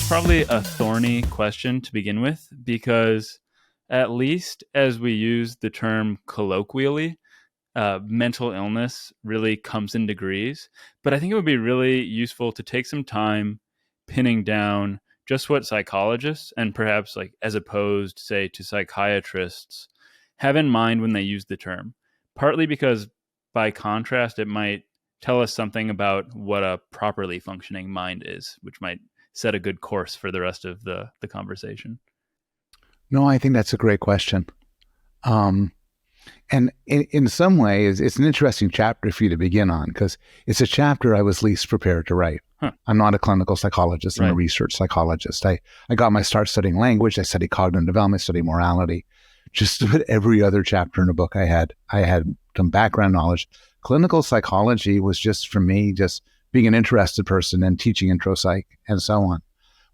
That's probably a thorny question to begin with, because at least as we use the term colloquially, mental illness really comes in degrees. But I think it would be really useful to take some time pinning down just what psychologists, and perhaps like as opposed, say, to psychiatrists, have in mind when they use the term. Partly because by contrast, it might tell us something about what a properly functioning mind is, which might set a good course for the rest of the conversation. No, I think that's a great question. And in some ways, it's an interesting chapter for you to begin on, because it's a chapter I was least prepared to write. I'm not a clinical psychologist. I'm a research psychologist. I got my start studying language. I studied cognitive development. I studied morality. Just about every other chapter in the book I had some background knowledge. Clinical psychology was just, for me, just being an interested person and teaching intro psych and so on.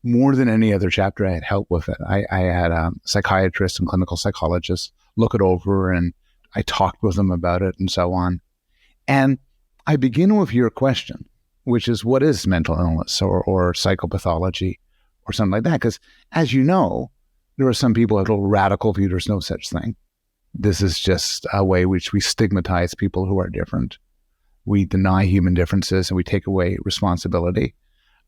More than any other chapter, I had help with it. I had psychiatrists and clinical psychologists look it over, and I talked with them about it and so on. And I begin with your question, which is, what is mental illness or psychopathology or something like that? Because as you know, there are some people that will radical view there's no such thing. This is just a way which we stigmatize people who are different. We deny human differences and we take away responsibility.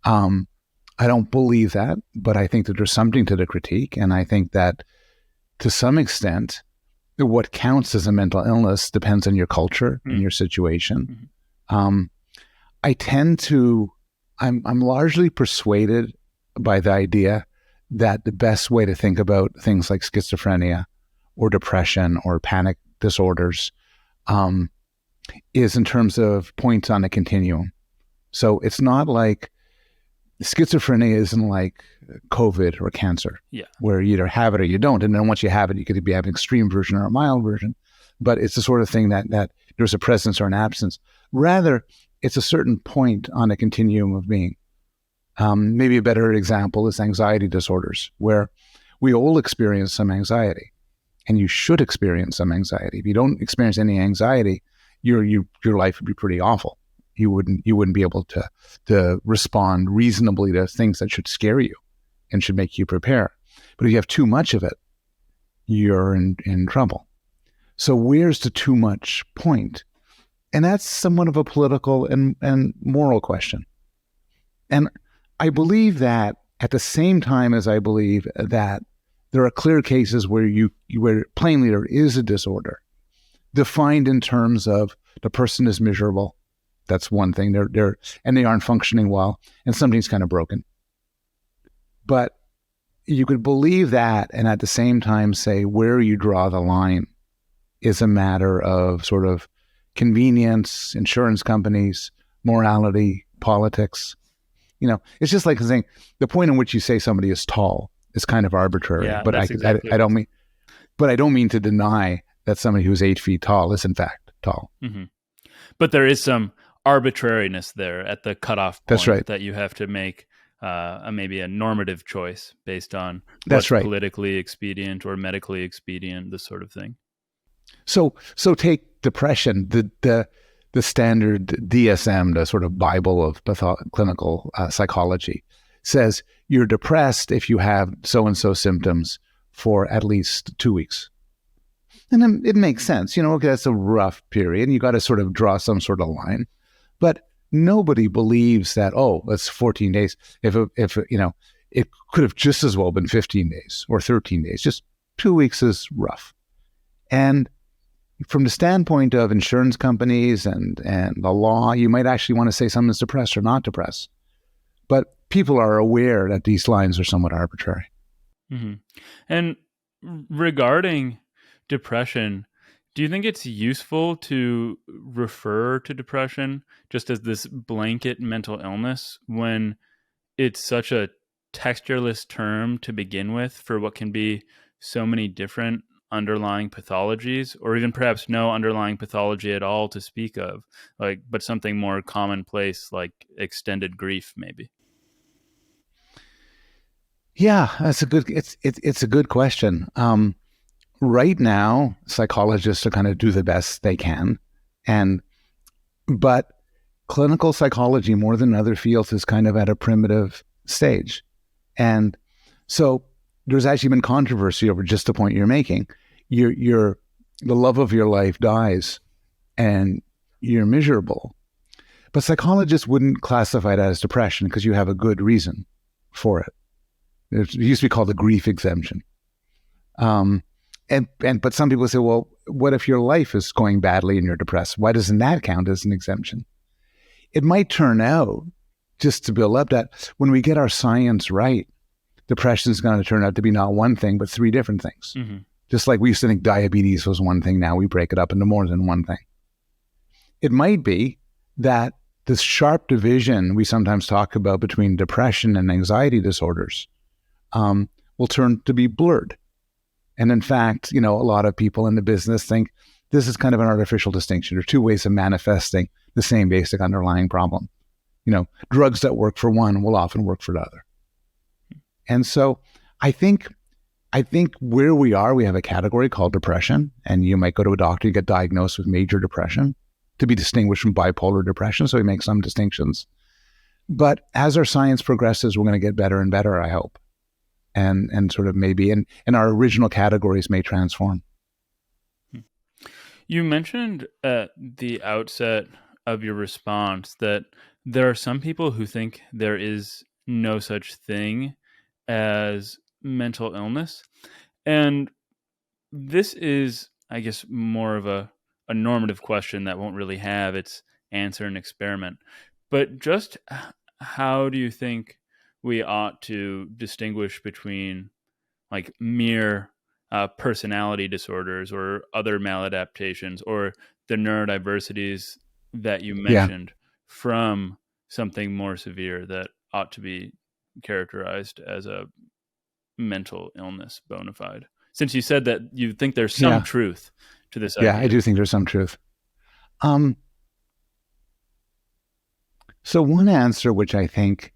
I don't believe that, but I think that there's something to the critique. And I think that to some extent, what counts as a mental illness depends on your culture and your situation. I'm largely persuaded by the idea that the best way to think about things like schizophrenia or depression or panic disorders is in terms of points on a continuum. So it's not like schizophrenia isn't like COVID or cancer, where you either have it or you don't. And then once you have it, you could be having an extreme version or a mild version. But it's the sort of thing that there's a presence or an absence. Rather, it's a certain point on a continuum of being. Maybe a better example is anxiety disorders, where we all experience some anxiety, and you should experience some anxiety. If you don't experience any anxiety, your life would be pretty awful. You wouldn't be able to respond reasonably to things that should scare you and should make you prepare. But if you have too much of it, you're in trouble. So where's the too much point? And that's somewhat of a political and moral question. And I believe that at the same time as I believe that there are clear cases where where plainly there is a disorder defined in terms of the person is miserable. That's one thing. They aren't functioning well, and something's kind of broken. But you could believe that, and at the same time say where you draw the line is a matter of sort of convenience, insurance companies, morality, politics. It's just like saying the point in which you say somebody is tall is kind of arbitrary. Yeah, but I don't mean to deny that somebody who's 8 feet tall is in fact tall. Mm-hmm. But there is some arbitrariness there at the cutoff point. That's right. That you have to make maybe a normative choice based on what's right. Politically expedient or medically expedient, this sort of thing. So take depression, the standard DSM, the sort of Bible of clinical psychology, says you're depressed if you have so-and-so symptoms for at least 2 weeks. And then it makes sense, okay, that's a rough period, and you got to sort of draw some sort of line. But nobody believes that, that's 14 days. If it could have just as well been 15 days or 13 days. Just 2 weeks is rough. And from the standpoint of insurance companies and the law, you might actually want to say someone's depressed or not depressed. But people are aware that these lines are somewhat arbitrary. Mm-hmm. And regarding depression, do you think it's useful to refer to depression just as this blanket mental illness when it's such a textureless term to begin with for what can be so many different underlying pathologies, or even perhaps no underlying pathology at all to speak of, but something more commonplace like extended grief, maybe? Yeah, it's a good question. Right now, psychologists are kind of do the best they can, but clinical psychology, more than other fields, is kind of at a primitive stage. And so there's actually been controversy over just the point you're making. The love of your life dies and you're miserable. But psychologists wouldn't classify that as depression because you have a good reason for it. It used to be called the grief exemption. But some people say, well, what if your life is going badly and you're depressed? Why doesn't that count as an exemption? It might turn out, just to build up, that when we get our science right, depression is going to turn out to be not one thing, but three different things. Mm-hmm. Just like we used to think diabetes was one thing, now we break it up into more than one thing. It might be that this sharp division we sometimes talk about between depression and anxiety disorders will turn to be blurred. And in fact, a lot of people in the business think this is kind of an artificial distinction. There are two ways of manifesting the same basic underlying problem. Drugs that work for one will often work for the other. And so I think where we are, we have a category called depression, and you might go to a doctor, you get diagnosed with major depression, to be distinguished from bipolar depression. So we make some distinctions. But as our science progresses, we're going to get better and better, I hope. And sort of maybe, and our original categories may transform. You mentioned at the outset of your response that there are some people who think there is no such thing as mental illness. And this is, I guess, more of a normative question that won't really have its answer and experiment. But just how do you think we ought to distinguish between like mere personality disorders or other maladaptations or the neurodiversities that you mentioned from something more severe that ought to be characterized as a mental illness bona fide? Since you said that you think there's some truth to this idea. Yeah, I do think there's some truth. So one answer, which I think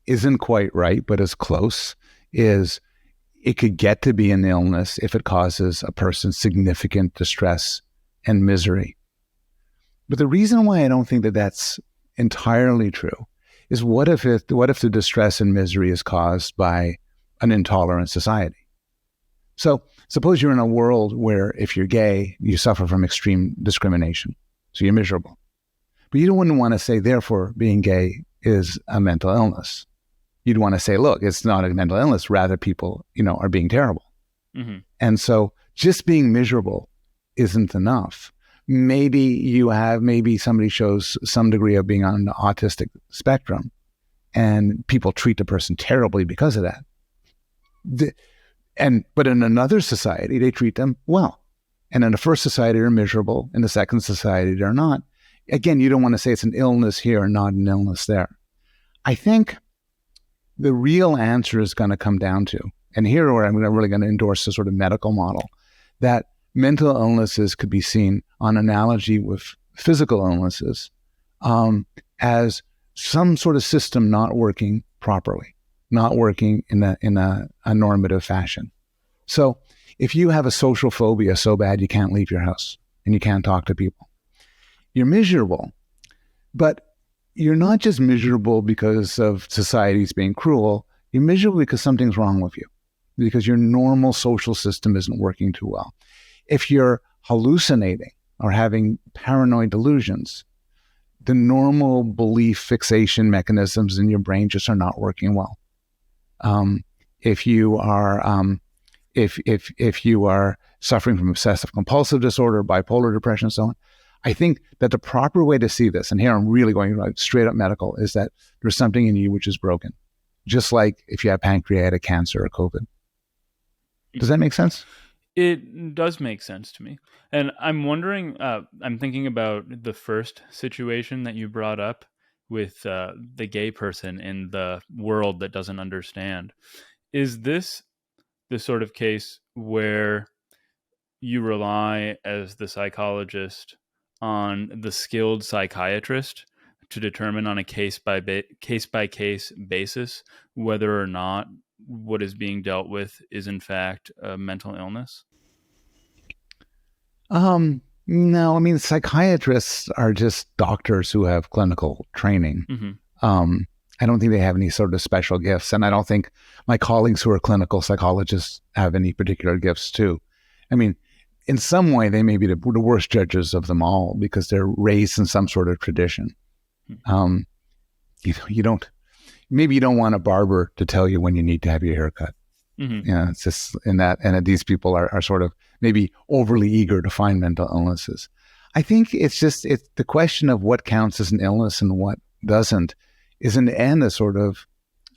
isn't quite right, but is close, is it could get to be an illness if it causes a person significant distress and misery. But the reason why I don't think that that's entirely true is what if the distress and misery is caused by an intolerant society? So suppose you're in a world where if you're gay, you suffer from extreme discrimination. So you're miserable. But you wouldn't want to say, therefore, being gay is a mental illness. You'd want to say, look, it's not a mental illness. Rather, people, are being terrible. Mm-hmm. And so just being miserable isn't enough. Maybe somebody shows some degree of being on the autistic spectrum and people treat the person terribly because of that. But in another society, they treat them well. And in the first society, they're miserable. In the second society, they're not. Again, you don't want to say it's an illness here and not an illness there. I think the real answer is going to come down to, and here where I'm really going to endorse the sort of medical model, that mental illnesses could be seen on analogy with physical illnesses as some sort of system not working properly, not working in a normative fashion. So if you have a social phobia so bad you can't leave your house and you can't talk to people, you're miserable. But you're not just miserable because of society's being cruel. You're miserable because something's wrong with you, because your normal social system isn't working too well. If you're hallucinating or having paranoid delusions, the normal belief fixation mechanisms in your brain just are not working well. If you are if you are suffering from obsessive compulsive disorder, bipolar depression, and so on, I think that the proper way to see this, and here I'm really going straight up medical, is that there's something in you which is broken, just like if you have pancreatic cancer or COVID. Does that make sense? It does make sense to me. And I'm wondering, I'm thinking about the first situation that you brought up with the gay person in the world that doesn't understand. Is this the sort of case where you rely as the psychologist on the skilled psychiatrist to determine on a case-by-case basis whether or not what is being dealt with is in fact a mental illness? No, I mean, psychiatrists are just doctors who have clinical training. Mm-hmm. I don't think they have any sort of special gifts. And I don't think my colleagues who are clinical psychologists have any particular gifts too. I mean, in some way, they may be the worst judges of them all because they're raised in some sort of tradition. You don't want a barber to tell you when you need to have your hair cut. Mm-hmm. It's just in that, and these people are sort of maybe overly eager to find mental illnesses. I think it's the question of what counts as an illness and what doesn't is in the end a sort of,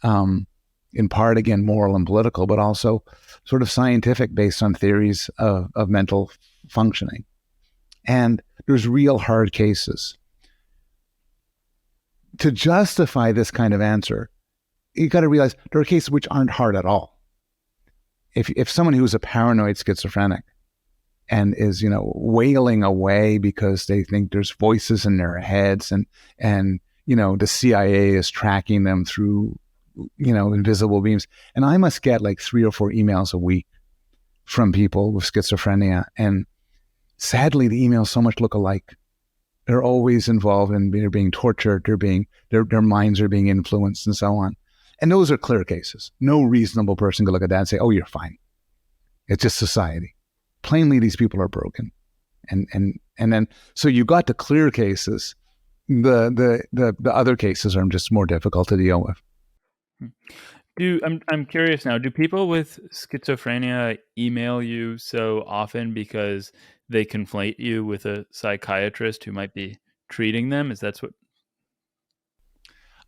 in part, again, moral and political, but also sort of scientific based on theories of mental functioning. And there's real hard cases. To justify this kind of answer, you got to realize there are cases which aren't hard at all. If someone who's a paranoid schizophrenic and is, wailing away because they think there's voices in their heads and the CIA is tracking them through, invisible beams. And I must get like 3 or 4 emails a week from people with schizophrenia. And sadly, the emails so much look alike. They're always involved in they're being tortured, their minds are being influenced and so on. And those are clear cases. No reasonable person could look at that and say, oh, you're fine. It's just society. Plainly, these people are broken. And then, so you got the clear cases. The other cases are just more difficult to deal with. I'm curious now, do people with schizophrenia email you so often because they conflate you with a psychiatrist who might be treating them? Is that what?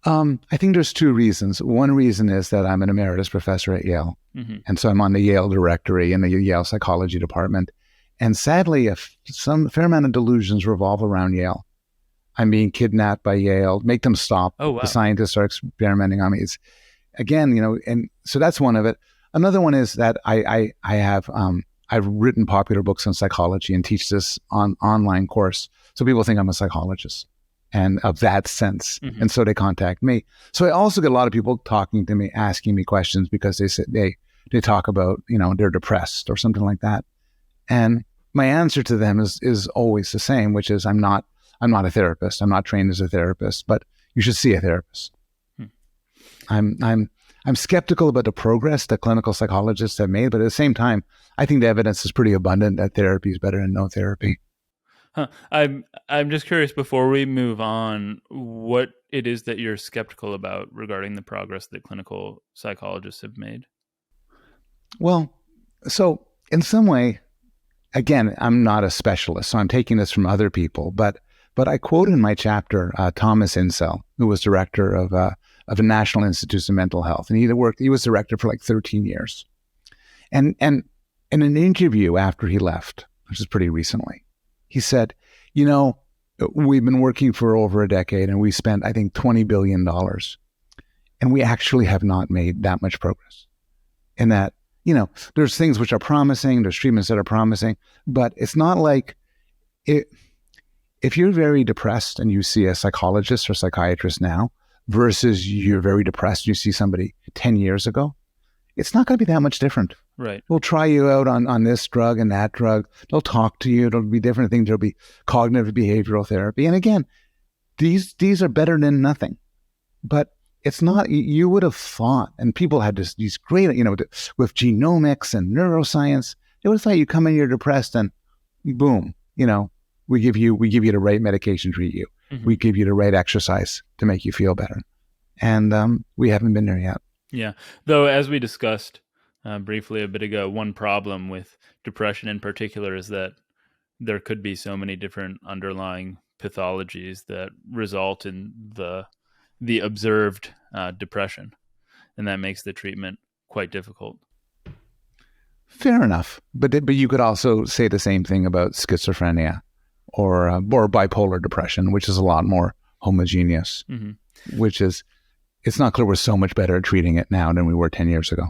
I think there's 2 reasons. One reason is that I'm an emeritus professor at Yale. Mm-hmm. And so I'm on the Yale directory in the Yale psychology department. And sadly, fair amount of delusions revolve around Yale. I'm being kidnapped by Yale, make them stop. Oh, wow. The scientists are experimenting on me. It's, again, and so that's one of it. Another one is that I've written popular books on psychology and teach this online course. So people think I'm a psychologist and of that sense. Mm-hmm. And so they contact me. So I also get a lot of people talking to me, asking me questions because they talk about, they're depressed or something like that. And my answer to them is always the same, which is I'm not a therapist. I'm not trained as a therapist, but you should see a therapist. I'm skeptical about the progress that clinical psychologists have made, but at the same time, I think the evidence is pretty abundant that therapy is better than no therapy. Huh. I'm just curious, before we move on, what it is that you're skeptical about regarding the progress that clinical psychologists have made. Well, so in some way, again, I'm not a specialist, so I'm taking this from other people, but I quote in my chapter Thomas Insel, who was director of the National Institutes of Mental Health, and he was director for like 13 years. And in an interview after he left, which is pretty recently, he said, we've been working for over a decade and we spent, I think, $20 billion. And we actually have not made that much progress. In that, there's things which are promising, there's treatments that are promising, but it's not like if you're very depressed and you see a psychologist or psychiatrist now versus you're very depressed and you see somebody 10 years ago, it's not going to be that much different. Right. They'll try you out on this drug and that drug. They'll talk to you. There'll be different things. There'll be cognitive behavioral therapy. And again, these are better than nothing. But it's not, you would have thought, and people had these great, with genomics and neuroscience, they would have thought you come in, you're depressed and boom, we give you the right medication to treat you. Mm-hmm. We give you the right exercise to make you feel better. And we haven't been there yet. Yeah. Though, as we discussed briefly a bit ago, one problem with depression in particular is that there could be so many different underlying pathologies that result in the observed depression. And that makes the treatment quite difficult. Fair enough. But you could also say the same thing about schizophrenia or bipolar depression, which is a lot more homogeneous, mm-hmm. which is, it's not clear we're so much better at treating it now than we were 10 years ago.